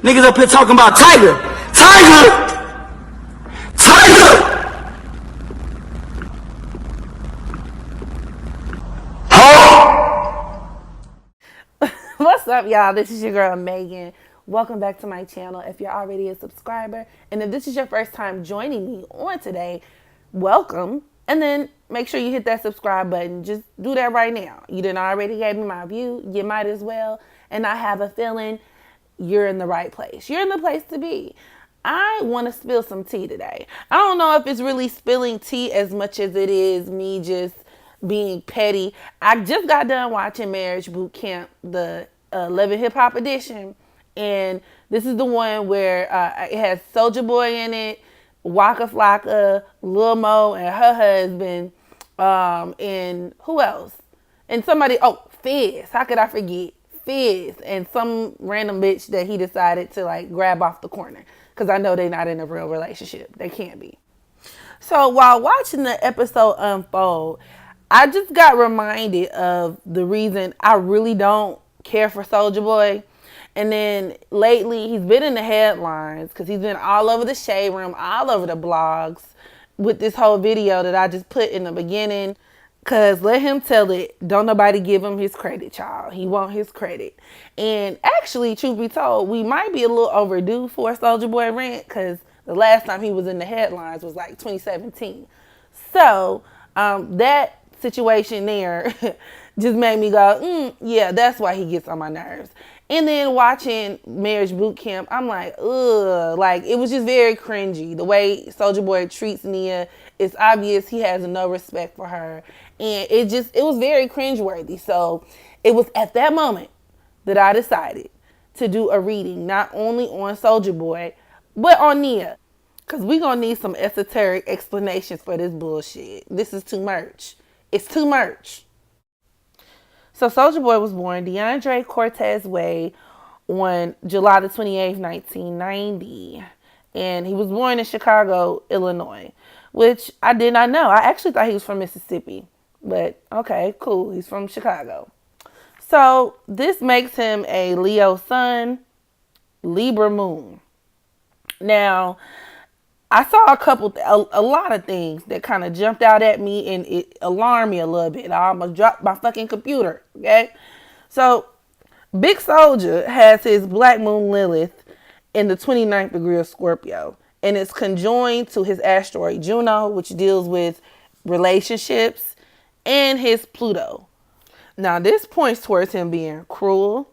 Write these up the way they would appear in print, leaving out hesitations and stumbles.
Niggas up here talking about Tiger. Tiger! Tiger! Huh? What's up, y'all? This is your girl, Megan. Welcome back to my channel. If you're already a subscriber, and if this is your first time joining me on today, welcome. And then make sure you hit that subscribe button. Just do that right now. You didn't already gave me my view. You might as well. And I have a feeling you're in the right place. You're in the place to be. I want to spill some tea today. I don't know if it's really spilling tea as much as it is me just being petty. I just got done watching Marriage Boot Camp, the 11 Hip Hop edition. And this is the one where it has Souljaboy in it, Waka Flocka, Lil Mo, and her husband, and who else? And somebody, Fizz. How could I forget? Fizz and some random bitch that he decided to like grab off the corner. Because I know they're not in a real relationship. They can't be. So while watching the episode unfold, I just got reminded of the reason I really don't care for Souljaboy. And then lately, he's been in the headlines because he's been all over the shade room, all over the blogs with this whole video that I just put in the beginning. Because let him tell it, don't nobody give him his credit, y'all. He want his credit. And actually, truth be told, we might be a little overdue for a Souljaboy rant because the last time he was in the headlines was like 2017. So that situation there just made me go, yeah, that's why he gets on my nerves. And then watching Marriage Boot Camp, I'm like, ugh. Like, it was just very cringy. The way Souljaboy treats Nia, it's obvious he has no respect for her. And it was very cringeworthy. So it was at that moment that I decided to do a reading, not only on Souljaboy, but on Nia. Because we're going to need some esoteric explanations for this bullshit. This is too much. It's too much. So Souljaboy was born DeAndre Cortez Way on July the 28th, 1990. And he was born in Chicago, Illinois, which I did not know. I actually thought he was from Mississippi. But okay, cool. He's from Chicago. So this makes him a Leo sun, Libra moon. Now, I saw a lot of things that kind of jumped out at me and it alarmed me a little bit. I almost dropped my fucking computer, okay? So, Big Soulja has his Black Moon Lilith in the 29th degree of Scorpio. And it's conjoined to his asteroid Juno, which deals with relationships, and his Pluto. Now, this points towards him being cruel,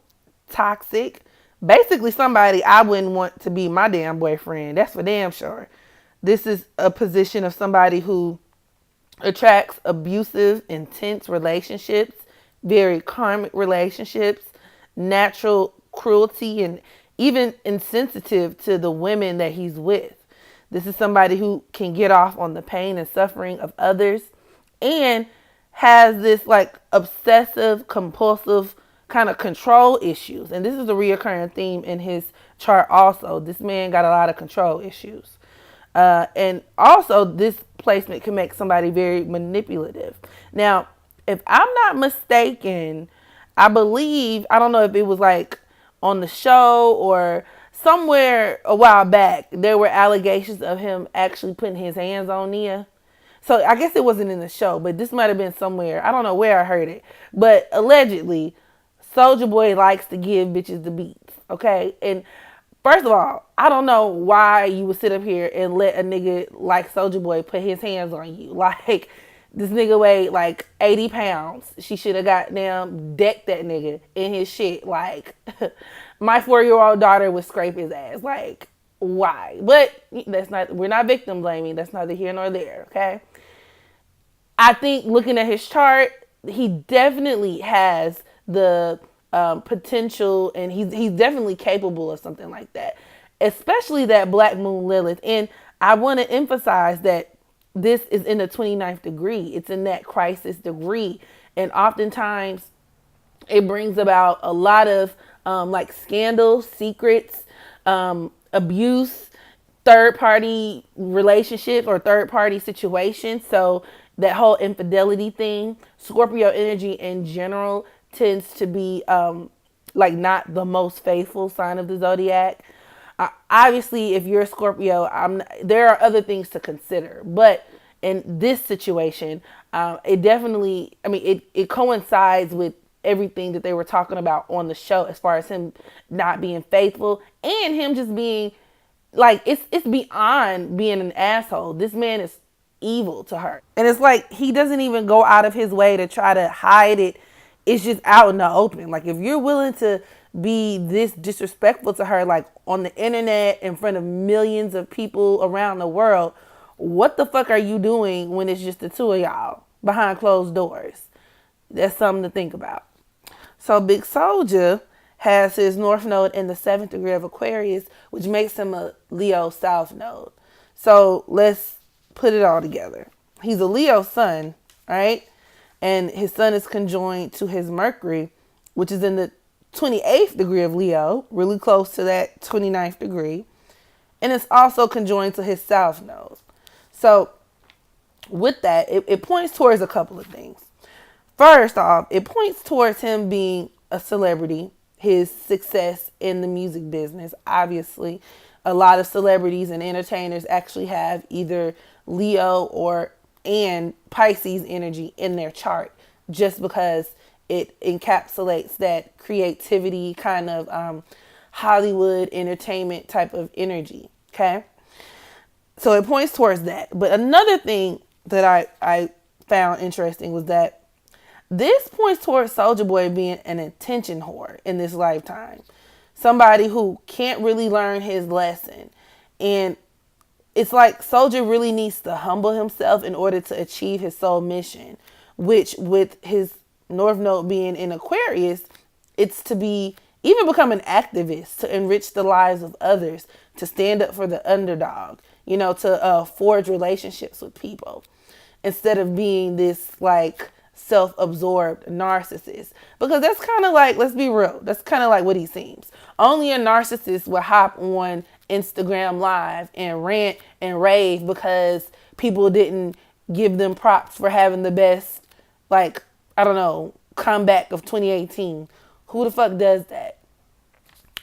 toxic, basically somebody I wouldn't want to be my damn boyfriend. That's for damn sure. This is a position of somebody who attracts abusive, intense relationships, very karmic relationships, natural cruelty, and even insensitive to the women that he's with. This is somebody who can get off on the pain and suffering of others and has this like obsessive, compulsive kind of control issues. And this is a reoccurring theme in his chart also. This man got a lot of control issues. And also this placement can make somebody very manipulative. Now, if I'm not mistaken, I believe, I don't know if it was like on the show or somewhere a while back, there were allegations of him actually putting his hands on Nia. So I guess it wasn't in the show, but this might have been somewhere. I don't know where I heard it. But allegedly, Souljaboy likes to give bitches the beats, okay? And first of all, I don't know why you would sit up here and let a nigga like Souljaboy put his hands on you. Like, this nigga weighed like 80 pounds. She should have goddamn decked that nigga in his shit. Like, my 4-year-old daughter would scrape his ass. Like, why? But we're not victim blaming. That's neither here nor there, okay? I think looking at his chart, he definitely has the potential, and he's definitely capable of something like that, especially that Black Moon Lilith. And I want to emphasize that this is in the 29th degree. It's in that crisis degree, and oftentimes it brings about a lot of like scandals, secrets, abuse, third-party relationships or third-party situations. So that whole infidelity thing, Scorpio energy in general tends to be like not the most faithful sign of the zodiac. Obviously, if you're a Scorpio, there are other things to consider. But in this situation, it definitely, I mean, it coincides with everything that they were talking about on the show as far as him not being faithful and him just being like, it's beyond being an asshole. This man is evil to her. And it's like he doesn't even go out of his way to try to hide it. It's just out in the open. Like, if you're willing to be this disrespectful to her, like on the internet in front of millions of people around the world, what the fuck are you doing when it's just the two of y'all behind closed doors? That's something to think about. So Big Soulja has his North Node in the 7th degree of Aquarius, which makes him a Leo South Node. So let's put it all together. He's a Leo sun, right? And his sun is conjoined to his Mercury, which is in the 28th degree of Leo, really close to that 29th degree. And it's also conjoined to his South Node. So with that, it points towards a couple of things. First off, it points towards him being a celebrity, his success in the music business. Obviously, a lot of celebrities and entertainers actually have either Leo and Pisces energy in their chart, just because it encapsulates that creativity kind of Hollywood entertainment type of energy. Okay. So it points towards that. But another thing that I found interesting was that this points towards Souljaboy being an attention whore in this lifetime. Somebody who can't really learn his lesson. And it's like Soulja really needs to humble himself in order to achieve his soul mission, which with his North Node being in Aquarius, it's to even become an activist, to enrich the lives of others, to stand up for the underdog, to forge relationships with people instead of being this like self-absorbed narcissist. Because that's kind of like, let's be real, that's kind of like what he seems. Only a narcissist would hop on Instagram Live and rant and rave because people didn't give them props for having the best, like, I don't know, comeback of 2018. Who the fuck does that?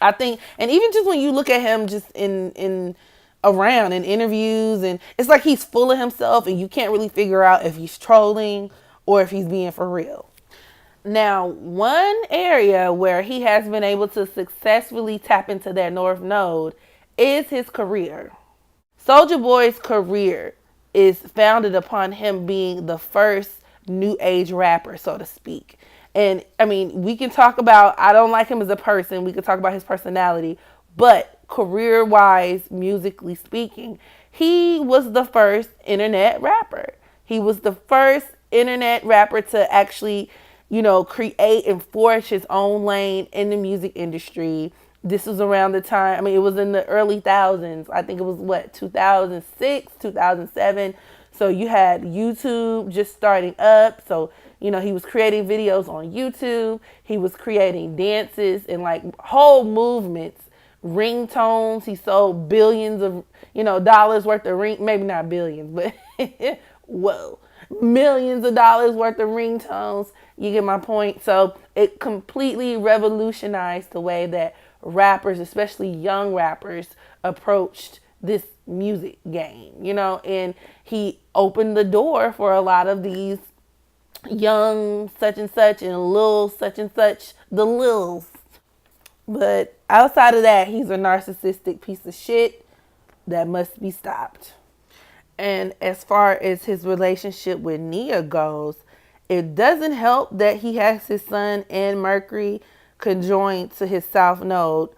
I think, and even just when you look at him just in around in interviews, and it's like he's full of himself and you can't really figure out if he's trolling or if he's being for real. Now, one area where he has been able to successfully tap into that North Node is his career. Souljaboy's career is founded upon him being the first new age rapper, so to speak. And I mean, we can talk about, I don't like him as a person. We can talk about his personality, but career-wise, musically speaking, he was the first internet rapper. He was the first internet rapper to actually, create and forge his own lane in the music industry. This was around the time, I mean, it was in the early thousands. I think it was 2006, 2007. So you had YouTube just starting up. So, he was creating videos on YouTube. He was creating dances and like whole movements, ringtones. He sold billions of, dollars worth of maybe not billions, but whoa, millions of dollars worth of ringtones. You get my point? So it completely revolutionized the way that rappers, especially young rappers, approached this music game, and he opened the door for a lot of these young such and such and lil such and such, the lils. But outside of that, he's a narcissistic piece of shit that must be stopped. And as far as his relationship with Nia goes, it doesn't help that he has his sun and Mercury conjoined to his South Node,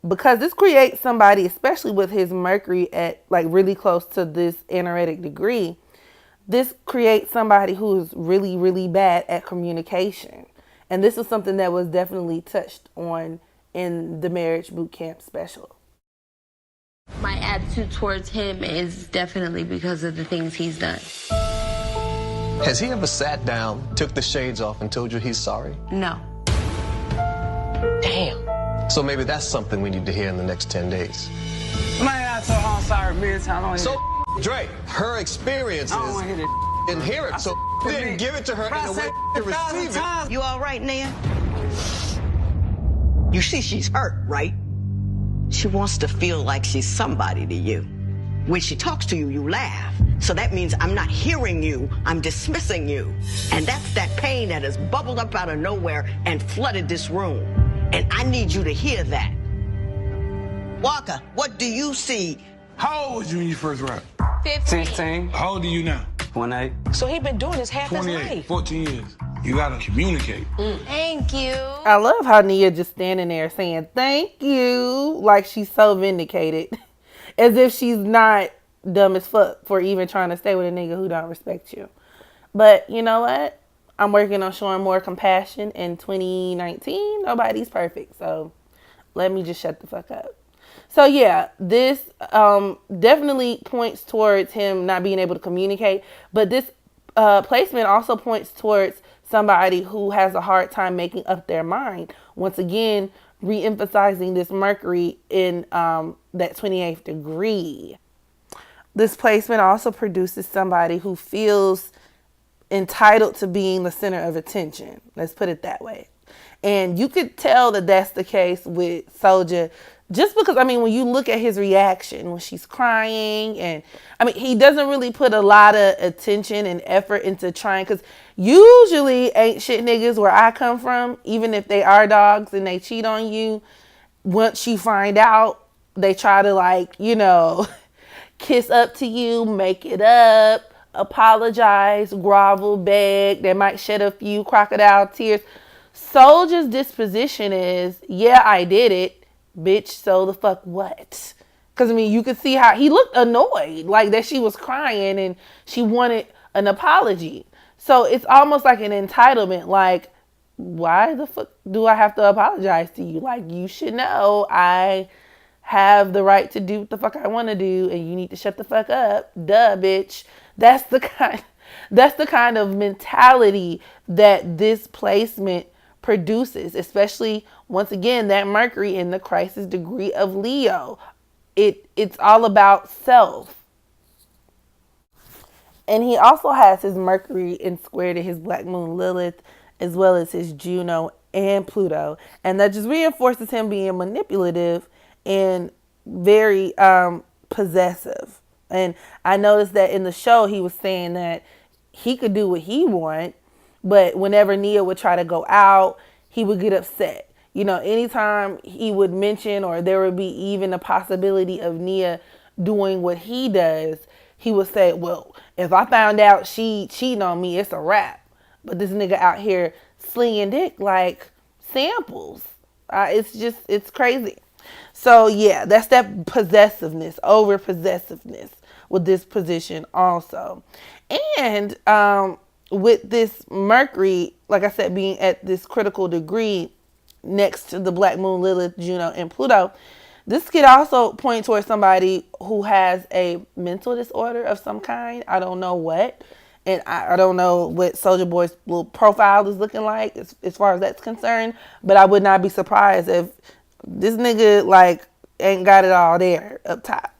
because this creates somebody, especially with his Mercury at like really close to this anaretic degree, this creates somebody who's really, really bad at communication. And this is something that was definitely touched on in the Marriage Boot Camp special. My attitude towards him is definitely because of the things he's done. Has he ever sat down, took the shades off, and told you he's sorry? No. Damn. So maybe that's something we need to hear in the next 10 days. Man, I told her I'm sorry many times. So, Dre, her experiences didn't hear it, so didn't give it to her in a way to receive it. You all right, Nia? You see she's hurt, right? She wants to feel like she's somebody to you. When she talks to you, you laugh. So that means I'm not hearing you, I'm dismissing you. And that's that pain that has bubbled up out of nowhere and flooded this room. And I need you to hear that. Walker, what do you see? How old was you when you first rapped? 15. 16. How old are you now? 28. So he been doing this half his 28. life. 14 years. You gotta communicate. Thank you. I love how Nia just standing there saying thank you like she's so vindicated. As if she's not dumb as fuck for even trying to stay with a nigga who don't respect you. But you know what? I'm working on showing more compassion in 2019. Nobody's perfect. So let me just shut the fuck up. So yeah, this definitely points towards him not being able to communicate. But this placement also points towards somebody who has a hard time making up their mind. Once again, re-emphasizing this Mercury in that 28th degree. This placement also produces somebody who feels entitled to being the center of attention. Let's put it that way. And you could tell that that's the case with Soulja, just because, I mean, when you look at his reaction when she's crying, and I mean, he doesn't really put a lot of attention and effort into trying, because usually ain't shit niggas where I come from, even if they are dogs and they cheat on you, once you find out, they try to, like, you know, kiss up to you, make it up, apologize, grovel, beg. They might shed a few crocodile tears. Soulja's disposition is, yeah, I did it, bitch, so the fuck what? Because, I mean, you could see how he looked annoyed, like that she was crying and she wanted an apology. So it's almost like an entitlement, like, why the fuck do I have to apologize to you? Like, you should know I have the right to do what the fuck I want to do, and you need to shut the fuck up. Duh, bitch. That's the kind of mentality that this placement produces, especially, once again, that Mercury in the crisis degree of Leo. It's all about self. And he also has his Mercury in square to his Black Moon Lilith, as well as his Juno and Pluto. And that just reinforces him being manipulative and very possessive. And I noticed that in the show, he was saying that he could do what he want, but whenever Nia would try to go out, he would get upset. You know, anytime he would mention, or there would be even a possibility of Nia doing what he does, he would say, well, if I found out she cheating on me, it's a wrap. But this nigga out here slinging dick like samples. It's crazy. So yeah, that's that possessiveness, over possessiveness with this position also. And with this Mercury, like I said, being at this critical degree next to the Black Moon, Lilith, Juno, and Pluto, this could also point towards somebody who has a mental disorder of some kind. I don't know what. And I don't know what Souljaboy's little profile is looking like as far as that's concerned. But I would not be surprised if this nigga, like, ain't got it all there up top.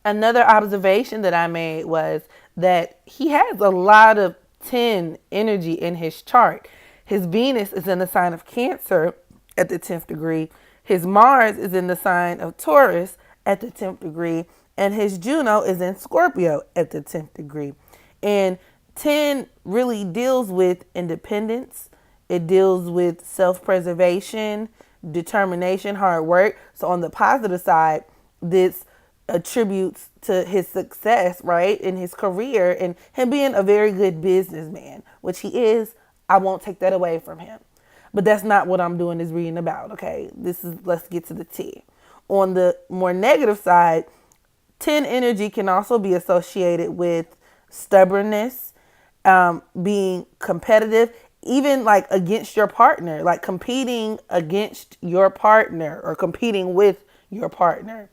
Another observation that I made was that he has a lot of 10 energy in his chart. His Venus is in the sign of Cancer at the 10th degree. His Mars is in the sign of Taurus at the 10th degree. And his Juno is in Scorpio at the 10th degree. And 10 really deals with independence. It deals with self-preservation, determination, hard work. So on the positive side, this attributes to his success, right, in his career and him being a very good businessman, which he is. I won't take that away from him. But that's not what I'm doing this reading about, okay? Let's get to the tea. On the more negative side, 10 energy can also be associated with stubbornness, being competitive, even like against your partner, like competing against your partner or competing with your partner.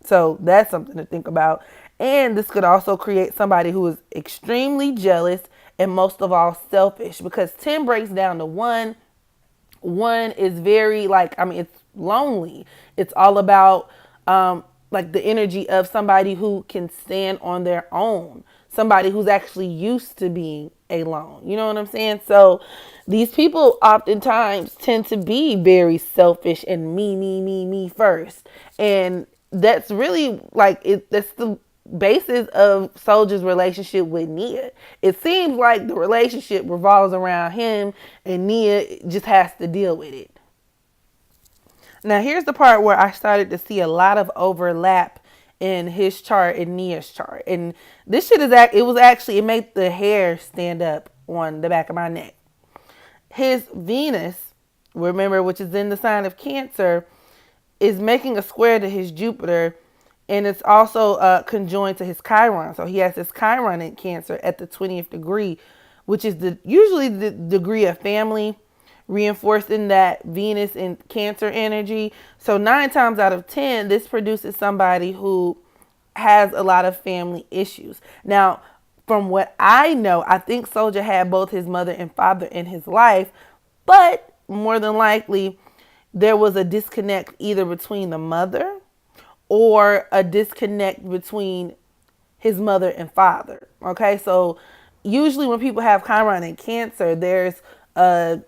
So that's something to think about. And this could also create somebody who is extremely jealous and most of all selfish, because 10 breaks down to 1. 1 is very it's lonely. It's all about like the energy of somebody who can stand on their own. somebody who's actually used to being alone. You know what I'm saying? So these people oftentimes tend to be very selfish and me first. And that's really like that's the basis of Soulja's relationship with Nia. It seems like the relationship revolves around him and Nia just has to deal with it. Now here's the part where I started to see a lot of overlap in his chart and Nia's chart. And this shit it made the hair stand up on the back of my neck. His Venus, remember, which is in the sign of Cancer, is making a square to his Jupiter, and it's also conjoined to his Chiron. So he has his Chiron in Cancer at the 20th degree, which is usually the degree of family, reinforcing that Venus and Cancer energy. So 9 times out of 10, this produces somebody who has a lot of family issues. Now, from what I know, I think Soulja had both his mother and father in his life, but more than likely, there was a disconnect either between the mother or a disconnect between his mother and father. Okay, so usually when people have Chiron and Cancer, there's a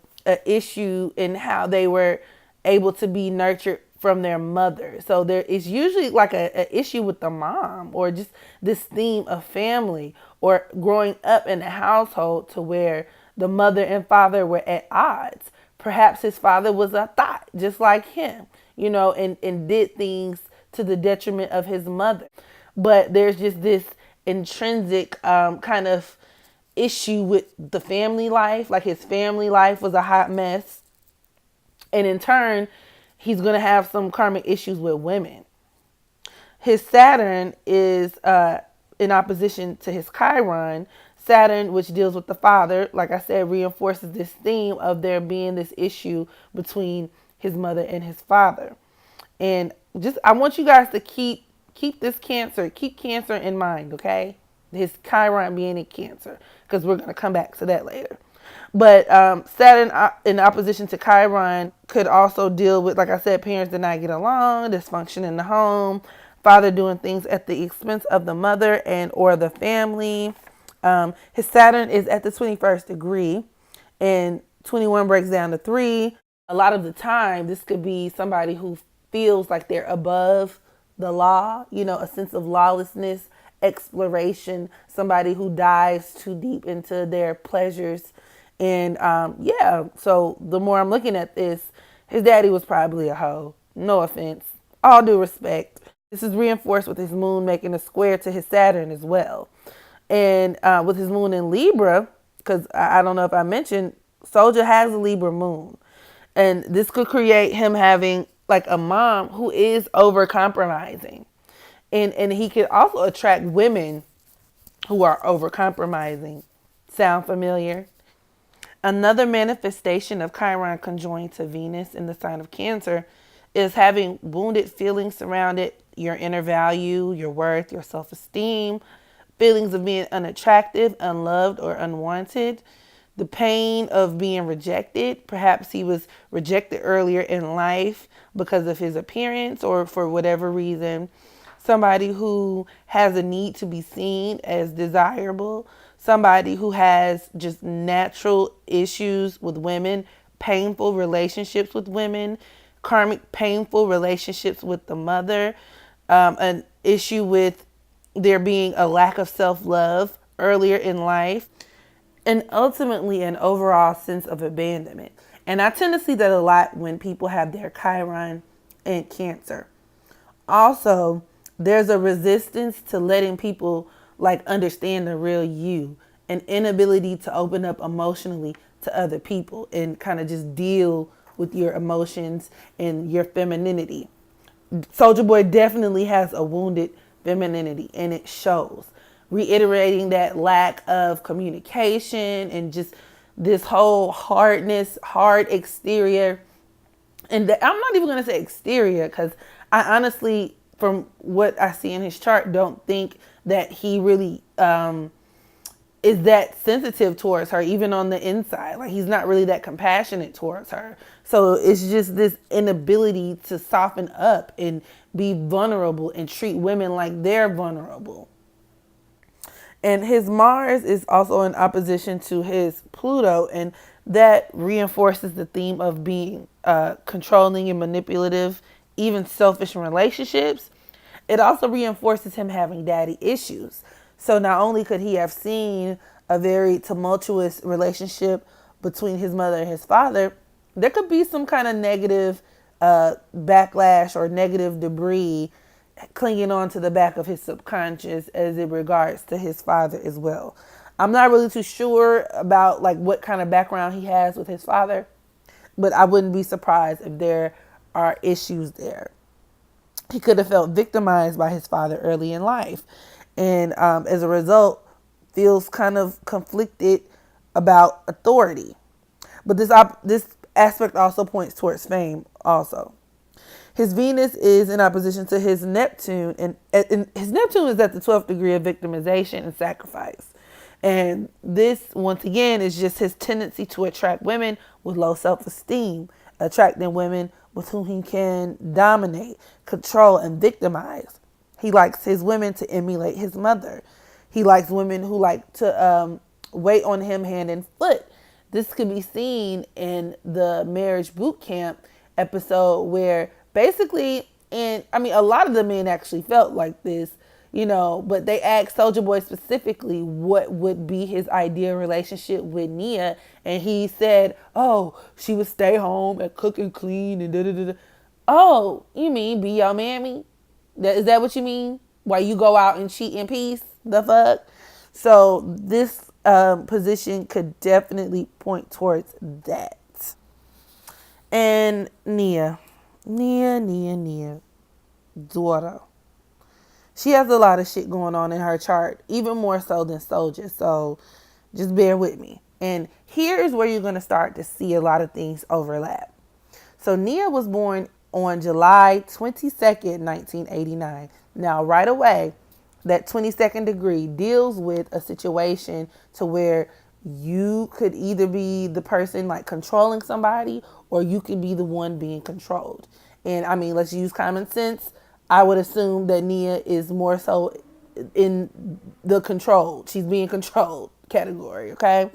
issue in how they were able to be nurtured from their mother. So there is usually like a issue with the mom, or just this theme of family, or growing up in a household to where the mother and father were at odds. Perhaps his father was a thought just like him, you know, and did things to the detriment of his mother. But there's just this intrinsic kind of issue with the family life. Like his family life was a hot mess. And in turn, he's going to have some karmic issues with women. His Saturn is in opposition to his Chiron. Saturn, which deals with the father, like I said, reinforces this theme of there being this issue between his mother and his father. And just, I want you guys to keep this Cancer, keep Cancer in mind, okay? His Chiron being in Cancer, because we're going to come back to that later. But Saturn in opposition to Chiron could also deal with, like I said, parents did not get along, dysfunction in the home, father doing things at the expense of the mother and or the family. His Saturn is at the 21st degree, and 21 breaks down to 3. A lot of the time, this could be somebody who feels like they're above the law, you know, a sense of lawlessness, exploration, somebody who dives too deep into their pleasures. And yeah, so the more I'm looking at this, his daddy was probably a hoe. No offense. All due respect. This is reinforced with his moon making a square to his Saturn as well. And with his moon in Libra, because I don't know if I mentioned, Soulja has a Libra moon. And this could create him having like a mom who is over compromising. And he could also attract women who are over compromising. Sound familiar? Another manifestation of Chiron conjoined to Venus in the sign of Cancer is having wounded feelings surrounded your inner value, your worth, your self-esteem, feelings of being unattractive, unloved, or unwanted, the pain of being rejected. Perhaps he was rejected earlier in life because of his appearance or for whatever reason. Somebody who has a need to be seen as desirable. Somebody who has just natural issues with women, painful relationships with women, karmic painful relationships with the mother, an issue with there being a lack of self-love earlier in life, and ultimately an overall sense of abandonment. And I tend to see that a lot when people have their Chiron in Cancer. Also, there's a resistance to letting people like understand the real you, an inability to open up emotionally to other people and kind of just deal with your emotions and your femininity. Souljaboy definitely has a wounded femininity, and it shows, reiterating that lack of communication and just this whole hardness, hard exterior. And I'm not even going to say exterior, because I honestly, from what I see in his chart, don't think that he really is that sensitive towards her, even on the inside. Like, he's not really that compassionate towards her. So it's just this inability to soften up and be vulnerable and treat women like they're vulnerable. And his Mars is also in opposition to his Pluto, and that reinforces the theme of being controlling and manipulative, even selfish in relationships. It also reinforces him having daddy issues. So not only could he have seen a very tumultuous relationship between his mother and his father, there could be some kind of negative backlash or negative debris clinging on to the back of his subconscious as it regards to his father as well. I'm not really too sure about like what kind of background he has with his father, but I wouldn't be surprised if there are issues there. He could have felt victimized by his father early in life, and as a result feels kind of conflicted about authority. But this aspect also points towards fame also. His Venus is in opposition to his Neptune, and his Neptune is at the 12th degree of victimization and sacrifice. And this, once again, is just his tendency to attract women with low self-esteem, attracting women with whom he can dominate, control, and victimize. He likes his women to emulate his mother. He likes women who like to wait on him hand and foot. This could be seen in the marriage boot camp episode where basically, and I mean, a lot of the men actually felt like this, you know, but they asked Souljaboy specifically what would be his ideal relationship with Nia. And he said, oh, she would stay home and cook and clean and da-da-da-da. Oh, you mean be your mammy? Is that what you mean? While you go out and cheat in peace? The fuck? So this position could definitely point towards that. And Nia, daughter. She has a lot of shit going on in her chart, even more so than Soulja. So just bear with me. And here's where you're going to start to see a lot of things overlap. So Nia was born on July 22nd, 1989. Now, right away, that 22nd degree deals with a situation to where you could either be the person like controlling somebody or you could be the one being controlled. And I mean, let's use common sense. I would assume that Nia is more so in the controlled. She's being controlled category, okay?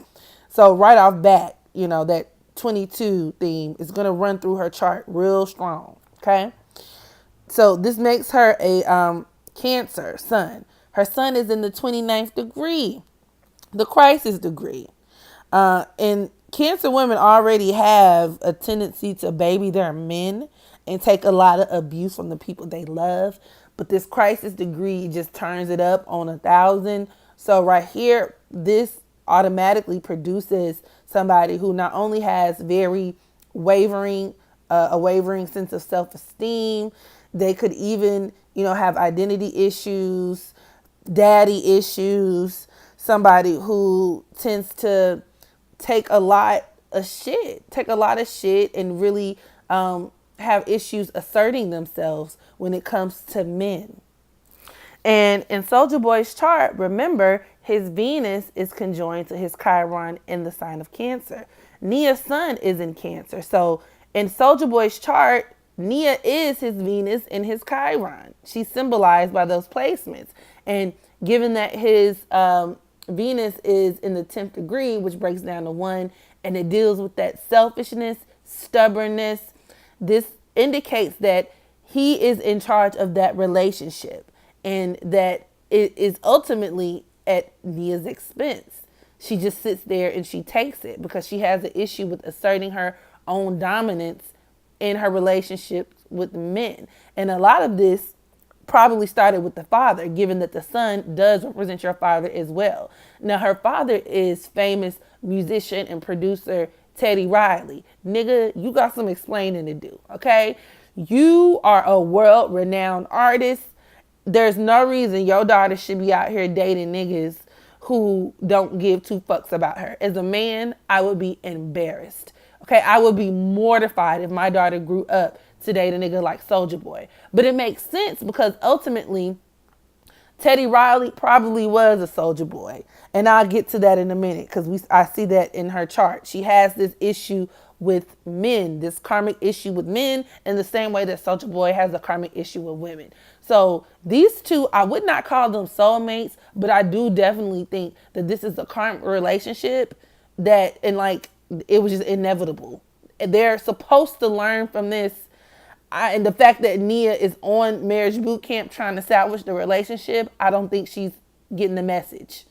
So right off bat, you know, that 22 theme is going to run through her chart real strong, okay? So this makes her a Cancer sun. Her sun is in the 29th degree, the crisis degree. And Cancer women already have a tendency to baby their men and take a lot of abuse from the people they love. But this crisis degree just turns it up on 1,000. So right here, this automatically produces somebody who not only has very wavering, a wavering sense of self-esteem, they could even, you know, have identity issues, daddy issues, somebody who tends to take a lot of shit and really have issues asserting themselves when it comes to men. And in Souljaboy's chart, remember, his Venus is conjoined to his Chiron in the sign of Cancer. Nia's sun is in Cancer. So in Souljaboy's chart, Nia is his Venus and his Chiron. She's symbolized by those placements. And given that his Venus is in the 10th degree, which breaks down to 1, and it deals with that selfishness, stubbornness, this indicates that he is in charge of that relationship and that it is ultimately at Nia's expense. She just sits there and she takes it because she has an issue with asserting her own dominance in her relationships with men. And a lot of this probably started with the father, given that the son does represent your father as well. Now, her father is famous musician and producer Teddy Riley. Nigga, you got some explaining to do, okay? You are a world-renowned artist. There's no reason your daughter should be out here dating niggas who don't give two fucks about her. As a man, I would be embarrassed. Okay, I would be mortified if my daughter grew up to date a nigga like Souljaboy. But it makes sense because ultimately, Teddy Riley probably was a Souljaboy. And I'll get to that in a minute because I see that in her chart. She has this issue with men, this karmic issue with men, in the same way that Souljaboy has a karmic issue with women. So these two, I would not call them soulmates, but I do definitely think that this is a karmic relationship that, and like, it was just inevitable. They're supposed to learn from this. And the fact that Nia is on marriage boot camp trying to salvage the relationship, I don't think she's getting the message.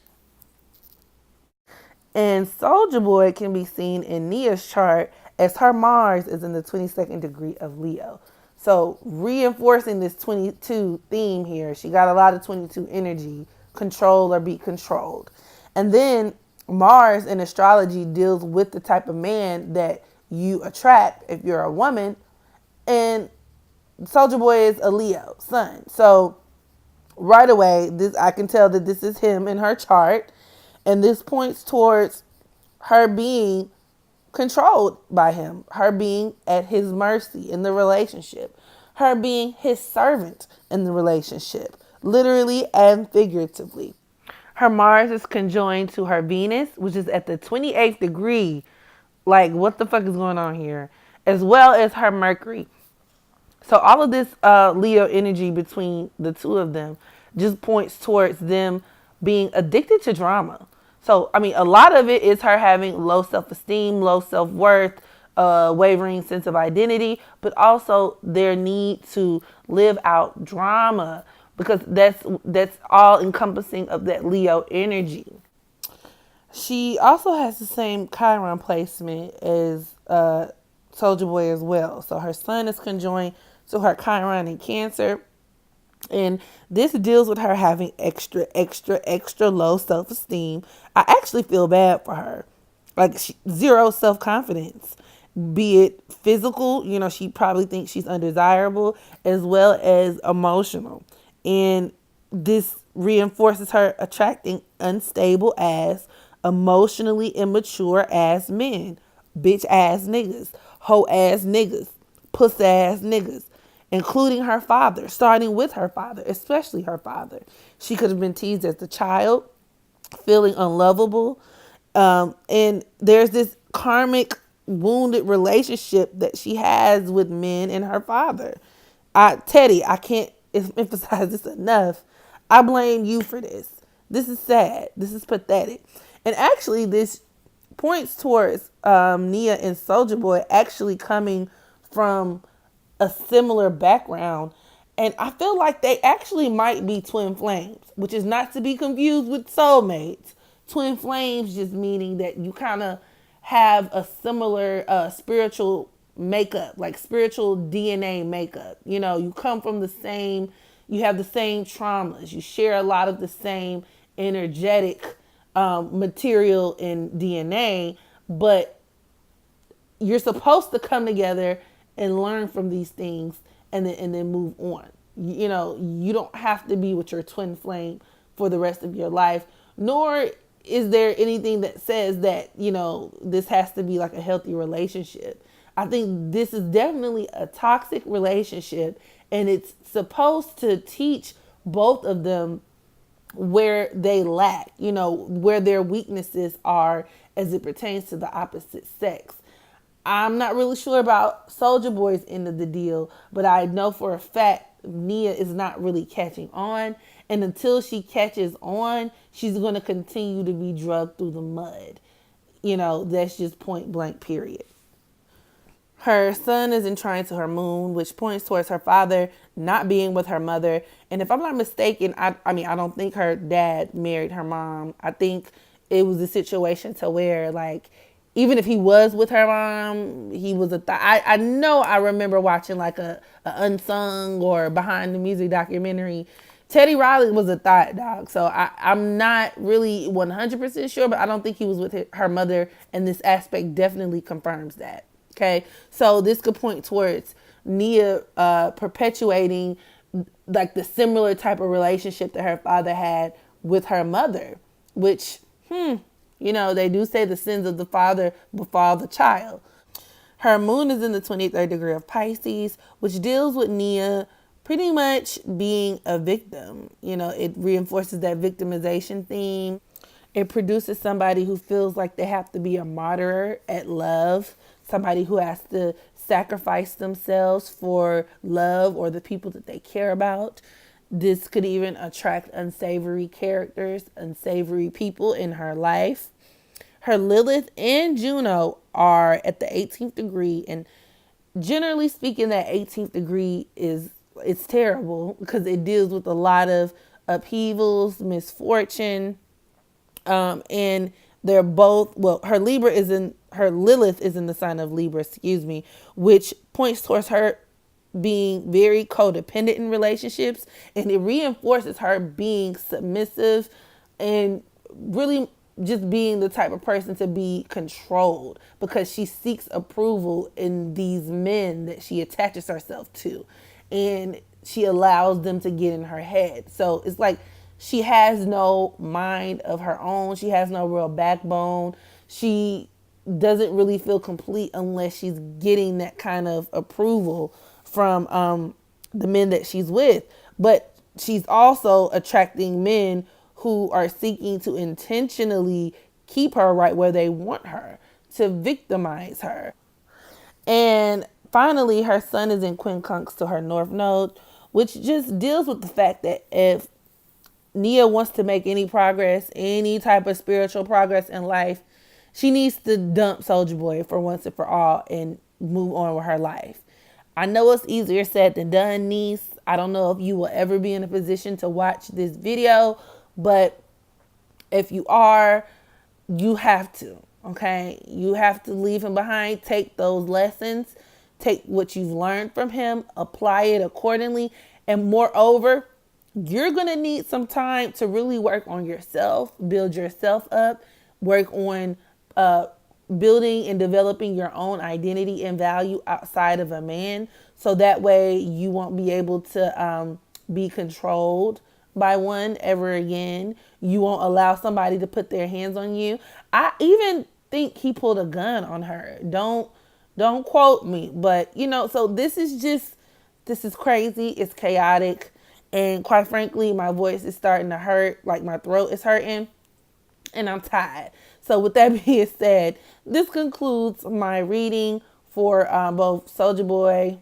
And Souljaboy can be seen in Nia's chart as her Mars is in the 22nd degree of Leo. So reinforcing this 22 theme here, she got a lot of 22 energy, control or be controlled. And then Mars in astrology deals with the type of man that you attract if you're a woman. And Souljaboy is a Leo sun. So right away, I can tell that this is him in her chart. And this points towards her being controlled by him, her being at his mercy in the relationship, her being his servant in the relationship, literally and figuratively. Her Mars is conjoined to her Venus, which is at the 28th degree. Like, what the fuck is going on here? As well as her Mercury. So all of this Leo energy between the two of them just points towards them being addicted to drama. So, I mean, a lot of it is her having low self-esteem, low self-worth, wavering sense of identity, but also their need to live out drama, because that's all encompassing of that Leo energy. She also has the same Chiron placement as Souljaboy as well. So her sun is conjoined to her Chiron in Cancer. And this deals with her having extra low self-esteem. I actually feel bad for her. Like, zero self-confidence, be it physical, she probably thinks she's undesirable, as well as emotional. And this reinforces her attracting unstable ass, emotionally immature ass men, bitch ass niggas, hoe ass niggas, puss ass niggas, including her father, starting with her father, especially her father. She could have been teased as a child, feeling unlovable. And there's this karmic wounded relationship that she has with men and her father. Teddy, I can't emphasize this enough. I blame you for this. This is sad. This is pathetic. And actually, this points towards Nia and Souljaboy actually coming from a similar background, and I feel like they actually might be twin flames, which is not to be confused with soulmates. Twin flames just meaning that you kind of have a similar spiritual makeup, like spiritual DNA makeup. You come from the same, you have the same traumas, you share a lot of the same energetic material in DNA, but you're supposed to come together and learn from these things and then move on. You don't have to be with your twin flame for the rest of your life, nor is there anything that says that, this has to be like a healthy relationship. I think this is definitely a toxic relationship, and it's supposed to teach both of them where they lack, where their weaknesses are as it pertains to the opposite sex. I'm not really sure about Souljaboy's end of the deal, but I know for a fact Nia is not really catching on. And until she catches on, she's going to continue to be drugged through the mud. That's just point blank, period. Her sun is in trine to her moon, which points towards her father not being with her mother. And if I'm not mistaken, I don't think her dad married her mom. I think it was a situation to where, like, even if he was with her mom, he was I know I remember watching like a unsung or behind the music documentary. Teddy Riley was a thought dog. So I'm not really 100% sure, but I don't think he was with her mother. And this aspect definitely confirms that. Okay. So this could point towards Nia perpetuating like the similar type of relationship that her father had with her mother, which, they do say the sins of the father befall the child. Her moon is in the 23rd degree of Pisces, which deals with Nia pretty much being a victim. It reinforces that victimization theme. It produces somebody who feels like they have to be a martyr at love somebody who has to sacrifice themselves for love or the people that they care about. This could even attract unsavory characters, unsavory people in her life. Her Lilith and Juno are at the 18th degree, and generally speaking, that 18th degree it's terrible because it deals with a lot of upheavals, misfortune, and they're both, well, her Lilith is in the sign of Libra, which points towards her being very codependent in relationships, and it reinforces her being submissive and really just being the type of person to be controlled because she seeks approval in these men that she attaches herself to, and she allows them to get in her head. So it's like she has no mind of her own. She has no real backbone. She doesn't really feel complete unless she's getting that kind of approval from the men that she's with. But she's also attracting men who are seeking to intentionally keep her right where they want her, to victimize her. And finally, her sun is in quincunx to her north node, which just deals with the fact that if Nia wants to make any progress, any type of spiritual progress in life, she needs to dump Souljaboy for once and for all and move on with her life. I know it's easier said than done, niece. I don't know if you will ever be in a position to watch this video, but if you are, you have to, okay? You have to leave him behind. Take those lessons. Take what you've learned from him. Apply it accordingly. And moreover, you're going to need some time to really work on yourself, build yourself up, work on building and developing your own identity and value outside of a man. So that way you won't be able to be controlled by one ever again. You won't allow somebody to put their hands on you. I even think he pulled a gun on her. Don't quote me, but so this is crazy. It's chaotic. And quite frankly, my voice is starting to hurt, like my throat is hurting, and I'm tired. So with that being said, this concludes my reading for both Souljaboy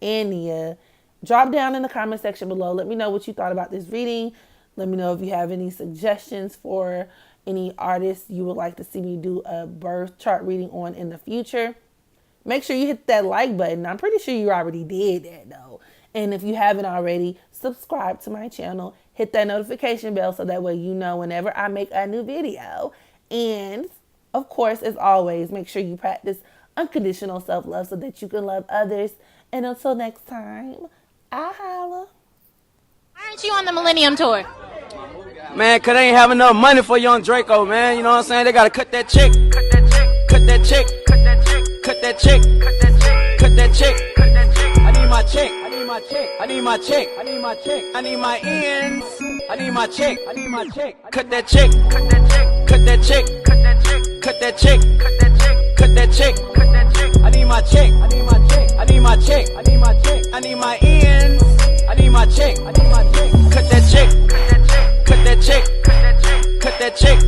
and Nia. Drop down in the comment section below. Let me know what you thought about this reading. Let me know if you have any suggestions for any artists you would like to see me do a birth chart reading on in the future. Make sure you hit that like button. I'm pretty sure you already did that though. And if you haven't already, subscribe to my channel. Hit that notification bell so that way you know whenever I make a new video. And of course, as always, make sure you practice unconditional self-love so that you can love others. And until next time, I holla. Why aren't you on the Millennium Tour? Man, cause they ain't have enough money for Young Draco, man. You know what I'm saying? They gotta cut that chick. Cut that chick. Cut that chick. Cut that chick. Cut that chick. Cut that chick. Cut that chick. I need my chick. I need my chick. I need my chick. I need my chick. I need my ends. I need my chick. I need my chick. Cut that chick. Cut that chick. Cut that chick. Cut that chick. Cut that chick. Cut that chick. Cut that chick. Cut that chick. I need my chick. I need my chick. I need my chick. I need my chick. I need my ends. I need my chick. I need my chick. Cut that chick. Cut that chick. Cut that chick. Cut that chick.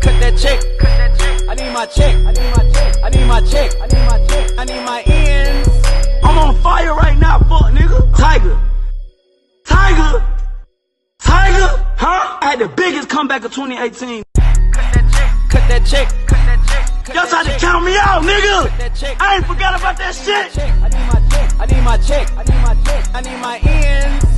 Cut that chick. Cut that chick. I need my chick. I need my chick. I need my chick. I need my chick. I need my ends. I'm on fire right now, fuck nigga. Tiger. Tiger. Tiger. Huh? I had the biggest comeback of 2018. Cut that chick. Cut that chick. Cut that chick. Y'all tried to count me out, nigga. I ain't forgot about that shit. I need my chick. I need my chick. I need my chick. I need my ends.